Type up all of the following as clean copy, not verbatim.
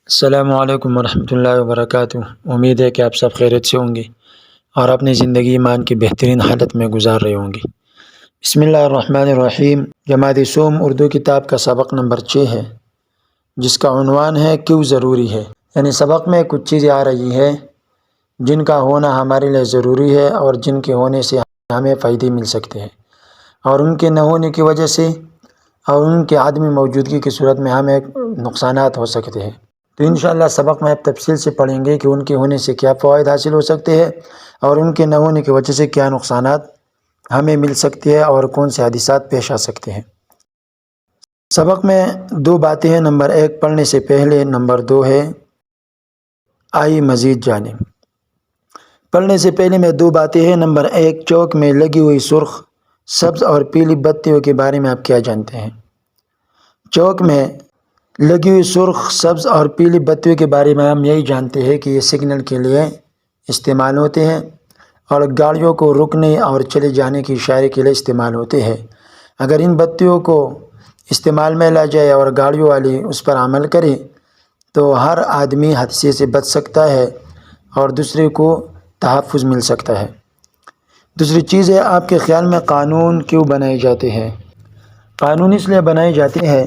السلام علیکم ورحمۃ اللہ وبرکاتہ۔ امید ہے کہ آپ سب خیریت سے ہوں گے اور اپنی زندگی ایمان کی بہترین حالت میں گزار رہے ہوں گے۔ بسم اللہ الرحمن الرحیم۔ جماعت سوم اردو کتاب کا سبق نمبر 6 ہے، جس کا عنوان ہے کیوں ضروری ہے۔ یعنی سبق میں کچھ چیزیں آ رہی ہے جن کا ہونا ہمارے لیے ضروری ہے اور جن کے ہونے سے ہمیں فائدے مل سکتے ہیں، اور ان کے نہ ہونے کی وجہ سے اور ان کے عدم موجودگی کی صورت میں ہمیں نقصانات ہو سکتے ہیں۔ تو انشاءاللہ سبق میں اب تفصیل سے پڑھیں گے کہ ان کے ہونے سے کیا فوائد حاصل ہو سکتے ہیں اور ان کے نہ ہونے کی وجہ سے کیا نقصانات ہمیں مل سکتے ہیں اور کون سے حادثات پیش آ سکتے ہیں۔ سبق میں دو باتیں ہیں، نمبر 1 پڑھنے سے پہلے، نمبر 2 ہے آئی مزید جانیں۔ پڑھنے سے پہلے میں دو باتیں ہیں۔ نمبر 1، چوک میں لگی ہوئی سرخ، سبز اور پیلی بتیوں کے بارے میں آپ کیا جانتے ہیں؟ چوک میں لگی ہوئی سرخ، سبز اور پیلی بتیوں کے بارے میں ہم یہی جانتے ہیں کہ یہ سگنل کے لیے استعمال ہوتے ہیں اور گاڑیوں کو رکنے اور چلے جانے کی اشارے کے لیے استعمال ہوتے ہیں۔ اگر ان بتیوں کو استعمال میں لا جائے اور گاڑیوں والی اس پر عمل کرے تو ہر آدمی حادثے سے بچ سکتا ہے اور دوسرے کو تحفظ مل سکتا ہے۔ دوسری چیز ہے، آپ کے خیال میں قانون کیوں بنائے جاتے ہیں؟ قانون اس لیے بنائے جاتے ہیں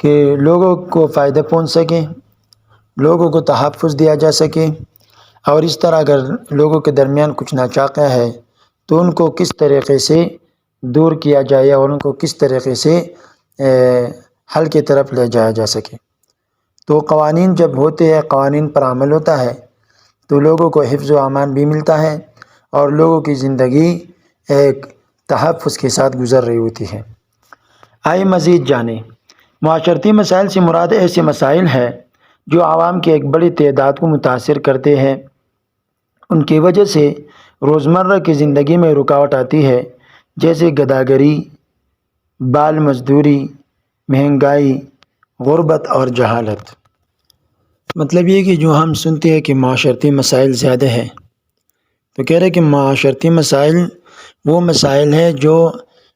کہ لوگوں کو فائدہ پہنچ سکے، لوگوں کو تحفظ دیا جا سکے، اور اس طرح اگر لوگوں کے درمیان کچھ ناچاقہ ہے تو ان کو کس طریقے سے دور کیا جائے اور ان کو کس طریقے سے حل کی طرف لے جایا جا سکے۔ تو قوانین جب ہوتے ہیں، قوانین پر عمل ہوتا ہے تو لوگوں کو حفظ و امان بھی ملتا ہے اور لوگوں کی زندگی ایک تحفظ کے ساتھ گزر رہی ہوتی ہے۔ آئے مزید جانیں۔ معاشرتی مسائل سے مراد ایسے مسائل ہیں جو عوام کی ایک بڑی تعداد کو متاثر کرتے ہیں۔ ان کی وجہ سے روزمرہ کی زندگی میں رکاوٹ آتی ہے، جیسے گداگری، بال مزدوری، مہنگائی، غربت اور جہالت۔ مطلب یہ کہ جو ہم سنتے ہیں کہ معاشرتی مسائل زیادہ ہیں، تو کہہ رہے کہ معاشرتی مسائل وہ مسائل ہیں جو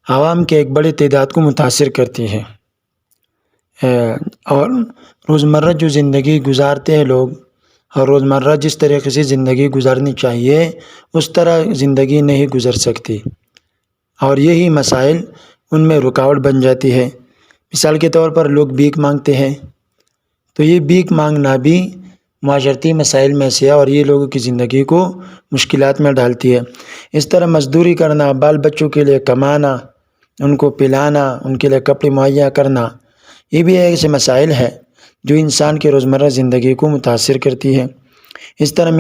عوام کے ایک بڑی تعداد کو متاثر کرتی ہے، اور روزمرہ جو زندگی گزارتے ہیں لوگ، اور روزمرہ جس طریقے سے زندگی گزارنی چاہیے اس طرح زندگی نہیں گزر سکتی، اور یہی مسائل ان میں رکاوٹ بن جاتی ہے۔ مثال کے طور پر لوگ بھیک مانگتے ہیں، تو یہ بھیک مانگنا بھی معاشرتی مسائل میں سے ہے اور یہ لوگوں کی زندگی کو مشکلات میں ڈالتی ہے۔ اس طرح مزدوری کرنا، بال بچوں کے لیے کمانا، ان کو پلانا، ان کے لیے کپڑے مہیا کرنا، یہ بھی ایسے مسائل ہیں جو انسان کے روزمرہ زندگی کو متاثر کرتی ہے۔ اس طرح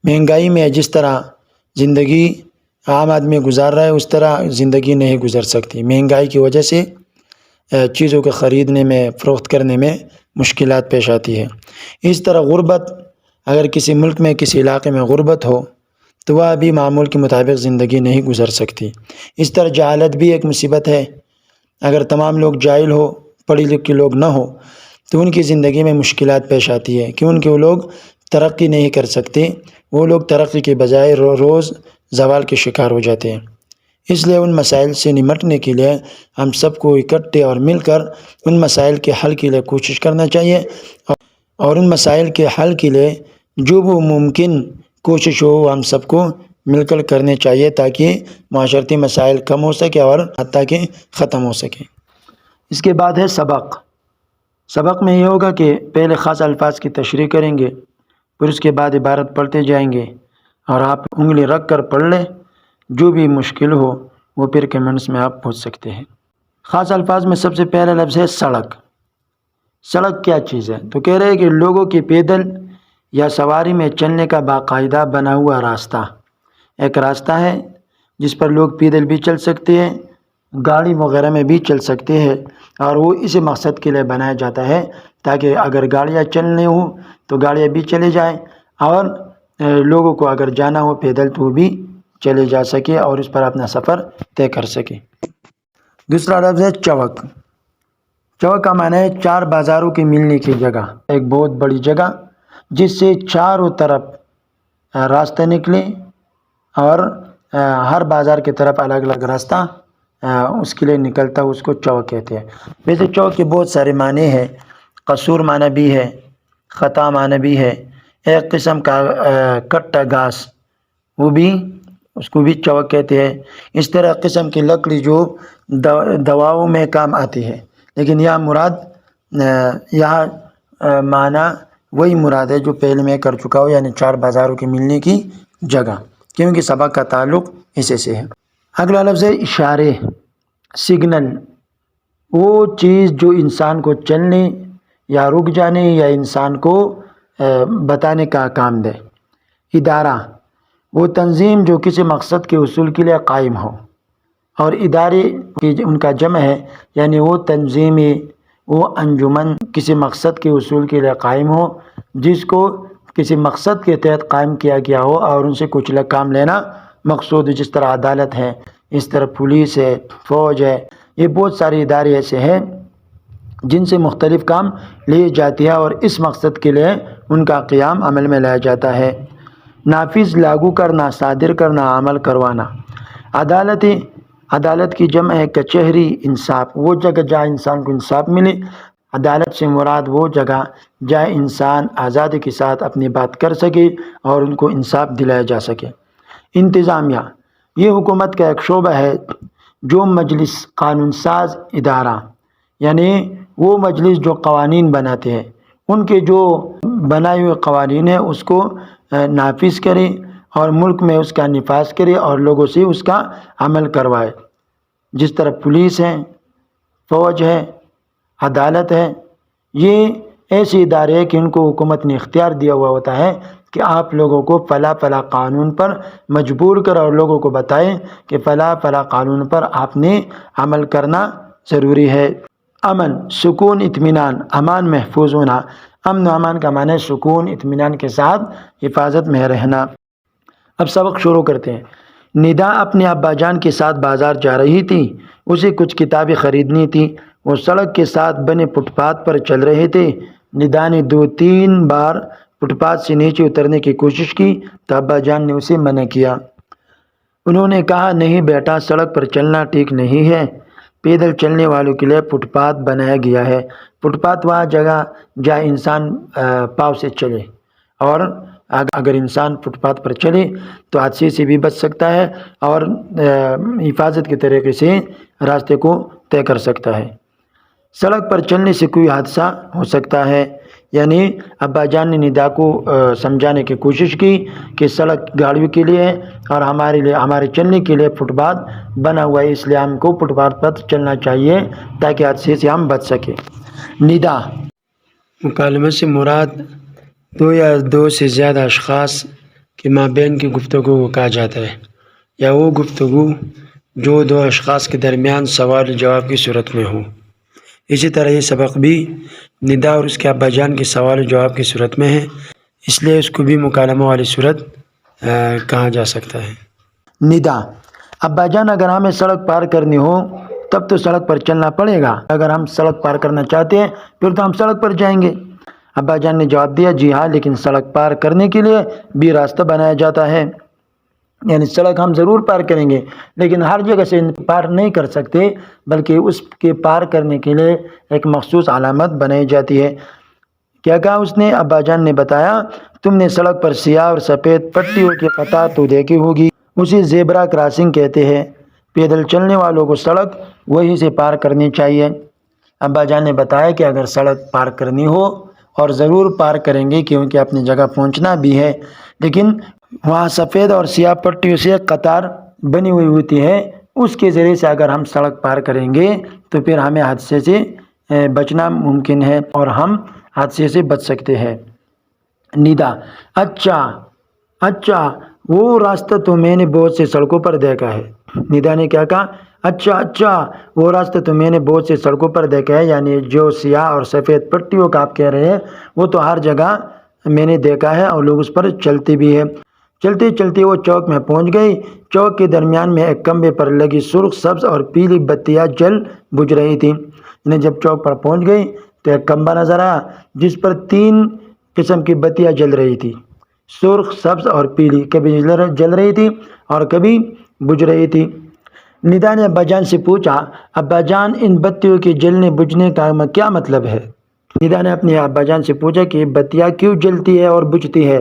مہنگائی میں جس طرح زندگی عام آدمی گزار رہا ہے اس طرح زندگی نہیں گزر سکتی۔ مہنگائی کی وجہ سے چیزوں کو خریدنے میں، فروخت کرنے میں مشکلات پیش آتی ہے۔ اس طرح غربت، اگر کسی ملک میں کسی علاقے میں غربت ہو تو وہ بھی معمول کے مطابق زندگی نہیں گزر سکتی۔ اس طرح جہالت بھی ایک مصیبت ہے، اگر تمام لوگ جاہل ہو، پڑھے لکھے لوگ نہ ہو تو ان کی زندگی میں مشکلات پیش آتی ہے، کیونکہ وہ لوگ ترقی نہیں کر سکتے، وہ لوگ ترقی کے بجائے روز زوال کے شکار ہو جاتے ہیں۔ اس لیے ان مسائل سے نمٹنے کے لیے ہم سب کو اکٹھے اور مل کر ان مسائل کے حل کے لیے کوشش کرنا چاہیے، اور ان مسائل کے حل کے لیے جو وہ ممکن کوشش ہو وہ ہم سب کو مل کر کرنے چاہیے تاکہ معاشرتی مسائل کم ہو سکے اور حتیٰ کہ ختم ہو سکے۔ اس کے بعد ہے سبق میں یہ ہوگا کہ پہلے خاص الفاظ کی تشریح کریں گے، پھر اس کے بعد عبارت پڑھتے جائیں گے اور آپ انگلی رکھ کر پڑھ لیں، جو بھی مشکل ہو وہ پھر کمنٹس میں آپ پوچھ سکتے ہیں۔ خاص الفاظ میں سب سے پہلا لفظ ہے سڑک۔ سڑک کیا چیز ہے؟ تو کہہ رہے ہیں کہ لوگوں کے پیدل یا سواری میں چلنے کا باقاعدہ بنا ہوا راستہ، ایک راستہ ہے جس پر لوگ پیدل بھی چل سکتے ہیں، گاڑی وغیرہ میں بھی چل سکتے ہیں، اور وہ اس مقصد کے لیے بنایا جاتا ہے تاکہ اگر گاڑیاں چلنے ہوں تو گاڑیاں بھی چلے جائیں، اور لوگوں کو اگر جانا ہو پیدل تو وہ بھی چلے جا سکے اور اس پر اپنا سفر طے کر سکے۔ دوسرا لفظ ہے چوک۔ چوک کا معنی ہے چار بازاروں کے ملنے کی جگہ، ایک بہت بڑی جگہ جس سے چاروں طرف راستے نکلے اور ہر بازار کی طرف الگ الگ راستہ اس کے لیے نکلتا، اس کو چوک کہتے ہیں۔ ویسے چوک کے بہت سارے معنی ہیں، قصور معنی بھی ہے، خطا معنی بھی ہے، ایک قسم کا کٹا گھاس، وہ بھی اس کو بھی چوک کہتے ہیں۔ اس طرح قسم کی لکڑی جو دواؤں میں کام آتی ہے، لیکن یہاں مراد یہاں معنی وہی مراد ہے جو پہلے میں کر چکا ہوں، یعنی چار بازاروں کے ملنے کی جگہ، کیونکہ سبق کا تعلق اسے سے ہے۔ اگلا لفظ ہے اشارے، سگنل، وہ چیز جو انسان کو چلنے یا رک جانے یا انسان کو بتانے کا کام دے۔ ادارہ، وہ تنظیم جو کسی مقصد کے حصول کے لیے قائم ہو، اور ادارے ان کا جمع ہے، یعنی وہ تنظیمیں، وہ انجمن کسی مقصد کے حصول کے لیے قائم ہو، جس کو کسی مقصد کے تحت قائم کیا گیا ہو اور ان سے کچھ کام لینا مقصود ہے، جس طرح عدالت ہے، اس طرح پولیس ہے، فوج ہے، یہ بہت سارے ادارے ایسے ہیں جن سے مختلف کام لیے جاتے ہیں اور اس مقصد کے لیے ان کا قیام عمل میں لایا جاتا ہے۔ نافذ، لاگو کرنا، صادر کرنا، عمل کروانا۔ عدالت کی جمع ہے کچہری، انصاف، وہ جگہ جہاں انسان کو انصاف ملے۔ عدالت سے مراد وہ جگہ جہاں انسان آزادی کے ساتھ اپنی بات کر سکے اور ان کو انصاف دلایا جا سکے۔ انتظامیہ، یہ حکومت کا ایک شعبہ ہے جو مجلس، قانون ساز ادارہ، یعنی وہ مجلس جو قوانین بناتے ہیں، ان کے جو بنائے ہوئے قوانین ہیں اس کو نافذ کرے اور ملک میں اس کا نفاذ کرے اور لوگوں سے اس کا عمل کروائے، جس طرح پولیس ہے، فوج ہے، عدالت ہے۔ یہ ایسے ادارے ہیں کہ ان کو حکومت نے اختیار دیا ہوا ہوتا ہے کہ آپ لوگوں کو فلاں فلاں قانون پر مجبور کریں اور لوگوں کو بتائیں کہ فلاں فلاں قانون پر آپ نے عمل کرنا ضروری ہے۔ امن، سکون، اطمینان، امان، محفوظ ہونا۔ امن و امان کا معنی ہے سکون، اطمینان کے ساتھ حفاظت میں رہنا۔ اب سبق شروع کرتے ہیں۔ ندا اپنے ابا جان کے ساتھ بازار جا رہی تھی، اسے کچھ کتابیں خریدنی تھی۔ وہ سڑک کے ساتھ بنے فٹ پاتھ پر چل رہے تھے۔ ندا نے 2-3 بار فٹ پاتھ سے نیچے اترنے کی کوشش کی تو ابا جان نے اسے منع کیا۔ انہوں نے کہا، نہیں بیٹا، سڑک پر چلنا ٹھیک نہیں ہے، پیدل چلنے والوں کے لیے فٹ پاتھ بنایا گیا ہے۔ فٹ پاتھ وہاں جگہ جہاں انسان پاؤں سے چلے، اور اگر انسان فٹ پاتھ پر چلے تو حادثے سے بھی بچ سکتا ہے اور حفاظت کے طریقے سے راستے کو طے کر سکتا ہے۔ سڑک پر چلنے سے کوئی حادثہ ہو سکتا ہے، یعنی ابا جان نے ندا کو سمجھانے کی کوشش کی کہ سڑک گاڑیوں کے لیے ہے اور ہمارے چلنے کے لیے فٹ پاتھ بنا ہوا ہے، اس لیے ہم کو فٹ پاتھ پر چلنا چاہیے تاکہ حادثے سے ہم بچ سکیں۔ ندا، مکالمہ سے مراد دو یا دو سے زیادہ اشخاص کے مابین کی گفتگو کو کہا جاتا ہے، یا وہ گفتگو جو دو اشخاص کے درمیان سوال و جواب کی صورت میں ہو۔ اسی طرح یہ سبق بھی ندا اور اس کے ابا جان کے سوال و جواب کی صورت میں ہے، اس لیے اس کو بھی مکالمہ والی صورت کہا جا سکتا ہے۔ ندا، ابا جان، اگر ہمیں سڑک پار کرنی ہو تب تو سڑک پر چلنا پڑے گا، اگر ہم سڑک پار کرنا چاہتے ہیں پھر تو ہم سڑک پر جائیں گے۔ ابا جان نے جواب دیا، جی ہاں، لیکن سڑک پار کرنے کے لیے بھی راستہ بنایا جاتا ہے، یعنی سڑک ہم ضرور پار کریں گے لیکن ہر جگہ سے پار نہیں کر سکتے، بلکہ اس کے پار کرنے کے لیے ایک مخصوص علامت بنائی جاتی ہے۔ کیا کہا اس نے؟ ابا جان نے بتایا، تم نے سڑک پر سیاہ اور سفید پٹیوں کی قطار تو دیکھی ہوگی، اسے زیبرا کراسنگ کہتے ہیں۔ پیدل چلنے والوں کو سڑک وہیں سے پار کرنی چاہیے۔ ابا جان نے بتایا کہ اگر سڑک پار کرنی ہو اور ضرور پار کریں گے کیونکہ اپنی جگہ پہنچنا بھی ہے، لیکن وہاں سفید اور سیاہ پٹیوں سے قطار بنی ہوئی ہوتی ہے، اس کے ذریعے سے اگر ہم سڑک پار کریں گے تو پھر ہمیں حادثے سے بچنا ممکن ہے اور ہم حادثے سے بچ سکتے ہیں۔ ندا، اچھا، وہ راستہ تو میں نے بہت سے سڑکوں پر دیکھا ہے۔ ندا نے کیا کہا؟ اچھا، وہ راستہ تو میں نے بہت سے سڑکوں پر دیکھا ہے، یعنی جو سیاہ اور سفید پٹیوں کا آپ کہہ رہے ہیں وہ تو ہر جگہ میں نے دیکھا ہے اور لوگ اس پر چلتے بھی ہیں۔ چلتے چلتے وہ چوک میں پہنچ گئی۔ چوک کے درمیان میں ایک کھمبے پر لگی سرخ، سبز اور پیلی بتیاں جل بجھ رہی تھیں۔ یعنی جب چوک پر پہنچ گئی تو ایک کھمبا نظر آیا جس پر 3 قسم کی بتیاں جل رہی تھی، سرخ، سبز اور پیلی، کبھی جل رہی تھی اور کبھی بجھ رہی تھی۔ ندا نے ابا جان سے پوچھا، ابا جان، ان بتیوں کے جلنے بجھنے کا کیا مطلب ہے؟ ندا نے اپنے ابا جان سے پوچھا کہ بتیاں کیوں جلتی ہے اور بجھتی ہے؟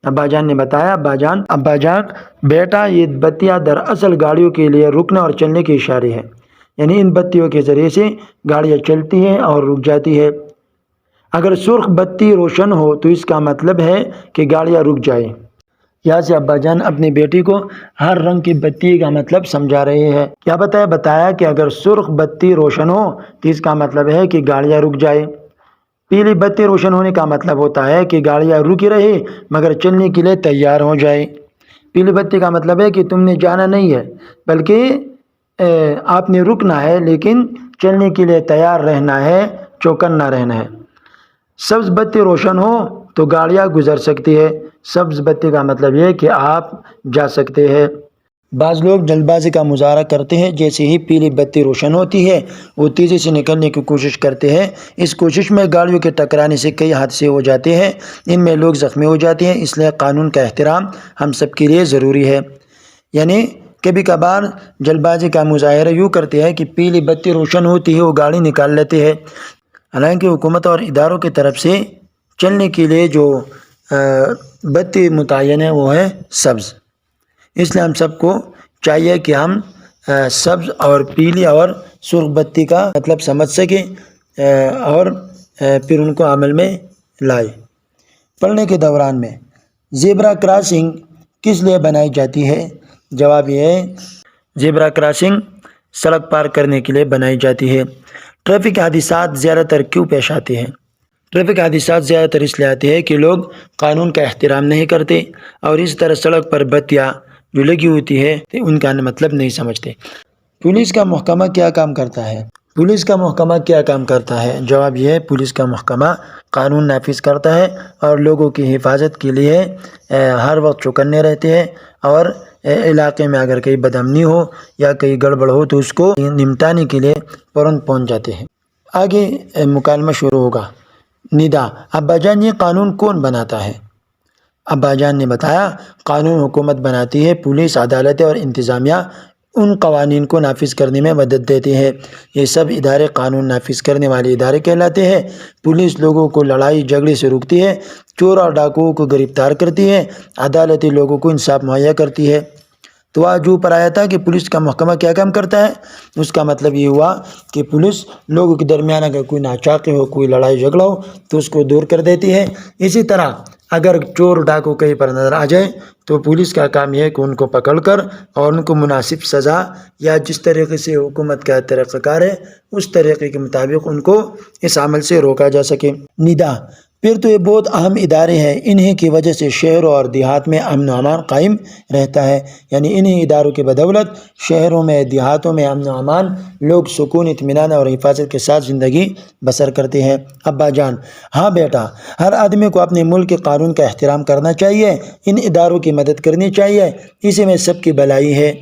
ابا جان نے بتایا، ابا جان بیٹا، یہ بتیاں دراصل گاڑیوں کے لیے رکنے اور چلنے کے اشارے ہیں، یعنی ان بتیوں کے ذریعے سے گاڑیاں چلتی ہیں اور رک جاتی ہے۔ اگر سرخ بتی روشن ہو تو اس کا مطلب ہے کہ گاڑیاں رک جائیں۔ یہاں سے ابا جان اپنی بیٹی کو ہر رنگ کی بتی کا مطلب سمجھا رہے ہیں۔ کیا بتایا کہ اگر سرخ بتی روشن ہو تو اس کا مطلب ہے کہ گاڑیاں رک جائیں۔ پیلی بتی روشن ہونے کا مطلب ہوتا ہے کہ گاڑیاں رکی رہے مگر چلنے کے لیے تیار ہو جائے۔ پیلی بتی کا مطلب ہے کہ تم نے جانا نہیں ہے بلکہ آپ نے رکنا ہے، لیکن چلنے کے لیے تیار رہنا ہے، چوکنا رہنا ہے۔ سبز بتی روشن ہو تو گاڑیاں گزر سکتی ہے۔ سبز بتی کا مطلب یہ ہے کہ آپ جا سکتے ہیں۔ بعض لوگ جلد بازی کا مظاہرہ کرتے ہیں، جیسے ہی پیلی بتی روشن ہوتی ہے وہ تیزی سے نکلنے کی کوشش کرتے ہیں۔ اس کوشش میں گاڑیوں کے ٹکرانے سے کئی حادثے ہو جاتے ہیں، ان میں لوگ زخمی ہو جاتے ہیں۔ اس لیے قانون کا احترام ہم سب کے لیے ضروری ہے۔ یعنی کبھی کبھار جلد بازی کا مظاہرہ یوں کرتے ہیں کہ پیلی بتی روشن ہوتی ہے وہ گاڑی نکال لیتے ہیں، حالانکہ حکومت اور اداروں کی طرف سے چلنے کے لیے جو بتی متعین ہے وہ ہے سبز۔ اس لیے ہم سب کو چاہیے کہ ہم سبز اور پیلی اور سرخ بتی کا مطلب سمجھ سکیں اور پھر ان کو عمل میں لائے۔ پڑھنے کے دوران میں زیبرا کراسنگ کس لیے بنائی جاتی ہے؟ جواب یہ ہے، زیبرا کراسنگ سڑک پار کرنے کے لیے بنائی جاتی ہے۔ ٹریفک حادثات زیادہ تر کیوں پیش آتے ہیں؟ ٹریفک حادثات زیادہ تر اس لیے آتے ہیں کہ لوگ قانون کا احترام نہیں کرتے اور اس طرح سڑک پر بتیاں جو لگی ہوتی ہے ان کا مطلب نہیں سمجھتے۔ پولیس کا محکمہ کیا کام کرتا ہے؟ پولیس کا محکمہ کیا کام کرتا ہے؟ جواب یہ ہے، پولیس کا محکمہ قانون نافذ کرتا ہے اور لوگوں کی حفاظت کے لیے ہر وقت چوکنے رہتے ہیں، اور علاقے میں اگر کہیں بدامنی ہو یا کہیں گڑبڑ ہو تو اس کو نمٹانے کے لیے فوراً پہنچ جاتے ہیں۔ آگے مکالمہ شروع ہوگا۔ ندا: ابا جان، یہ قانون کون بناتا ہے؟ ابا جان نے بتایا، قانون حکومت بناتی ہے، پولیس، عدالتیں اور انتظامیہ ان قوانین کو نافذ کرنے میں مدد دیتے ہیں۔ یہ سب ادارے قانون نافذ کرنے والے ادارے کہلاتے ہیں۔ پولیس لوگوں کو لڑائی جھگڑے سے روکتی ہے، چور اور ڈاکوؤں کو گرفتار کرتی ہے، عدالتیں لوگوں کو انصاف مہیا کرتی ہے۔ تو آج اوپر آیا تھا کہ پولیس کا محکمہ کیا کام کرتا ہے، اس کا مطلب یہ ہوا کہ پولیس لوگوں کے درمیان اگر کوئی ناچاقی ہو، کوئی لڑائی جھگڑا ہو تو اس کو دور کر دیتی ہے۔ اسی طرح اگر چور ڈاکو کہیں پر نظر آ جائے تو پولیس کا کام یہ ہے کہ ان کو پکڑ کر اور ان کو مناسب سزا یا جس طریقے سے حکومت کا طریقہ کار ہے اس طریقے کے مطابق ان کو اس عمل سے روکا جا سکے۔ ندا: پھر تو یہ بہت اہم ادارے ہیں، انہی کی وجہ سے شہروں اور دیہات میں امن و امان قائم رہتا ہے۔ یعنی انہی اداروں کی بدولت شہروں میں، دیہاتوں میں امن و امان، لوگ سکون، اطمینان اور حفاظت کے ساتھ زندگی بسر کرتے ہیں۔ ابا جان: ہاں بیٹا، ہر آدمی کو اپنے ملک کے قانون کا احترام کرنا چاہیے، ان اداروں کی مدد کرنی چاہیے، اسی میں سب کی بھلائی ہے۔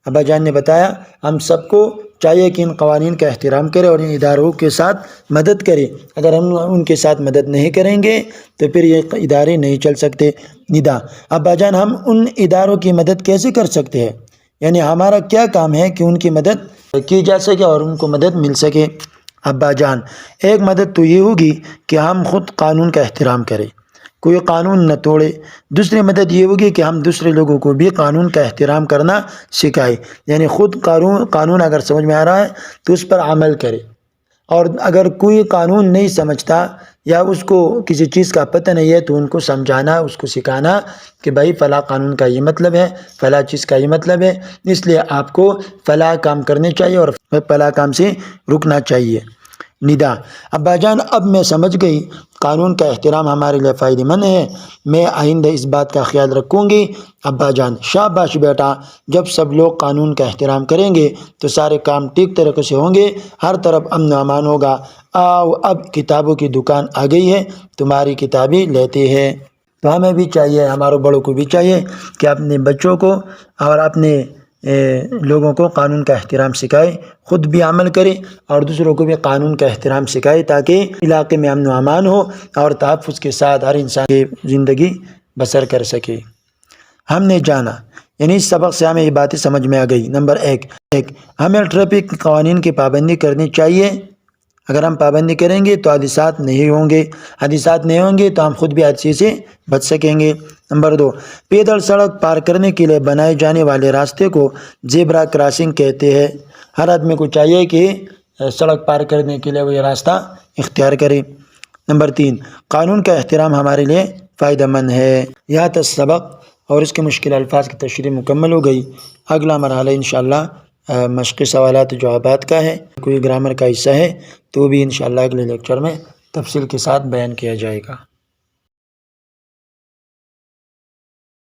ابا جان نے بتایا، ہم سب کو چاہیے کہ ان قوانین کا احترام کرے اور ان اداروں کے ساتھ مدد کرے۔ اگر ہم ان کے ساتھ مدد نہیں کریں گے تو پھر یہ ادارے نہیں چل سکتے۔ ندا: ابا جان، ہم ان اداروں کی مدد کیسے کر سکتے ہیں؟ یعنی ہمارا کیا کام ہے کہ ان کی مدد کی جا سکے اور ان کو مدد مل سکے؟ ابا جان: ایک مدد تو یہ ہوگی کہ ہم خود قانون کا احترام کریں، کوئی قانون نہ توڑے۔ دوسری مدد یہ ہوگی کہ ہم دوسرے لوگوں کو بھی قانون کا احترام کرنا سکھائیں، یعنی خود قانون اگر سمجھ میں آ رہا ہے تو اس پر عمل کرے، اور اگر کوئی قانون نہیں سمجھتا یا اس کو کسی چیز کا پتہ نہیں ہے تو ان کو سمجھانا، اس کو سکھانا کہ بھائی فلاں قانون کا یہ مطلب ہے، فلاں چیز کا یہ مطلب ہے، اس لیے آپ کو فلاں کام کرنے چاہیے اور فلاں کام سے رکنا چاہیے۔ ندا: ابا جان، اب میں سمجھ گئی، قانون کا احترام ہمارے لیے فائدہ مند ہے، میں آئندہ اس بات کا خیال رکھوں گی۔ ابا جان: شاباش بیٹا، جب سب لوگ قانون کا احترام کریں گے تو سارے کام ٹھیک طریقے سے ہوں گے، ہر طرف امن و امان ہوگا۔ آؤ، اب کتابوں کی دکان آ گئی ہے، تمہاری کتابیں لیتے ہیں۔ تو ہمیں بھی چاہیے، ہمارے بڑوں کو بھی چاہیے کہ اپنے بچوں کو اور اپنے لوگوں کو قانون کا احترام سکھائے، خود بھی عمل کرے اور دوسروں کو بھی قانون کا احترام سکھائے، تاکہ علاقے میں امن و امان ہو اور تحفظ کے ساتھ ہر انسان کی زندگی بسر کر سکے۔ ہم نے جانا، یعنی اس سبق سے ہمیں یہ باتیں سمجھ میں آ گئی۔ نمبر ایک، ہمیں ٹریفک قوانین کی پابندی کرنی چاہیے، اگر ہم پابندی کریں گے تو حادثات نہیں ہوں گے تو ہم خود بھی حادثے سے بچ سکیں گے۔ نمبر 2، پیدل سڑک پار کرنے کے لیے بنائے جانے والے راستے کو زیبرا کراسنگ کہتے ہیں۔ ہر آدمی کو چاہیے کہ سڑک پار کرنے کے لیے وہ یہ راستہ اختیار کرے۔ نمبر 3، قانون کا احترام ہمارے لیے فائدہ مند ہے۔ یہاں تک سبق اور اس کے مشکل الفاظ کی تشریح مکمل ہو گئی۔ اگلا مرحلہ انشاءاللہ مشقی سوالات و جوابات کا ہے۔ کوئی گرامر کا حصہ ہے تو بھی انشاءاللہ اگلے لیکچر میں تفصیل کے ساتھ بیان کیا جائے گا۔